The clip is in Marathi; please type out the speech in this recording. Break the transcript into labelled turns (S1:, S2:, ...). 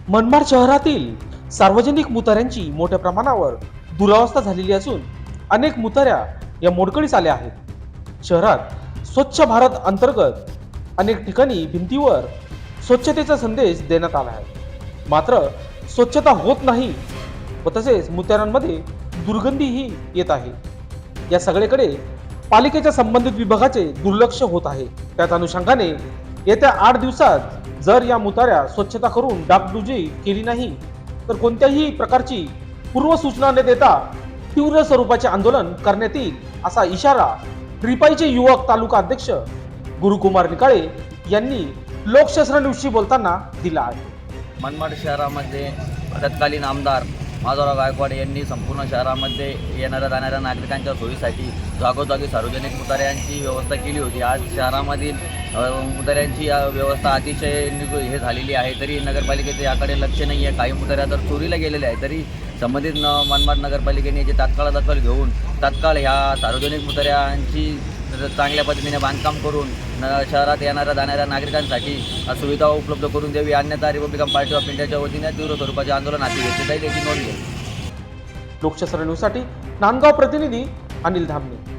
S1: मनमाड शहरातील सार्वजनिक मुताऱ्यांची मोठ्या प्रमाणावर दुरावस्था झालेली असून अनेक मुताऱ्या या मोडकळीस आल्या आहेत। शहरात स्वच्छ भारत अंतर्गत अनेक ठिकाणी भिंतीवर स्वच्छतेचा संदेश देण्यात आला आहे, मात्र स्वच्छता होत नाही व तसेच मुताऱ्यांमध्ये दुर्गंधीही येत आहे। या सगळीकडे पालिकेच्या संबंधित विभागाचे दुर्लक्ष होत आहे। त्याच अनुषंगाने येत्या 8 दिवसात जर या मुताऱ्या स्वच्छता करून डागडुजी केली नाही तर कोणत्याही प्रकारची पूर्वसूचना न देता तीव्र स्वरूपाचे आंदोलन करण्यात येईल असा इशारा रिपाईचे युवक तालुका अध्यक्ष गुरुकुमार निकाळे यांनी लोकशास्त्र न्यूजशी बोलताना दिला आहे।
S2: मनमाड शहरामध्ये तत्कालीन आमदार माधवराव गायकवाड यांनी संपूर्ण शहरामध्ये येणाऱ्या जाणाऱ्या नागरिकांच्या सोयीसाठी जागोजागी सार्वजनिक मुताऱ्यांची व्यवस्था केली होती। आज शहरामधील मुताऱ्यांची व्यवस्था अतिशय हे झालेली आहे, तरी नगरपालिकेचे याकडे लक्ष नाही आहे। काही मुताऱ्या तर चोरीला गेलेल्या आहे, तरी संबंधित मनमाड नगरपालिकेने याची तात्काळ दखल घेऊन तात्काळ ह्या सार्वजनिक मुताऱ्यांची चांगल्या पद्धतीने बांधकाम करून शहरात येणाऱ्या जाणाऱ्या नागरिकांसाठी सुविधा उपलब्ध करून द्यावी, अन्यथा रिपब्लिकन पार्टी ऑफ इंडियाच्या वतीने तीव्र स्वरूपाचे आंदोलन हाती घेतले जाईल याची नोंद घ्या।
S1: लोकशास्त्र न्यूजसाठी नांदगाव प्रतिनिधी अनिल धामणे।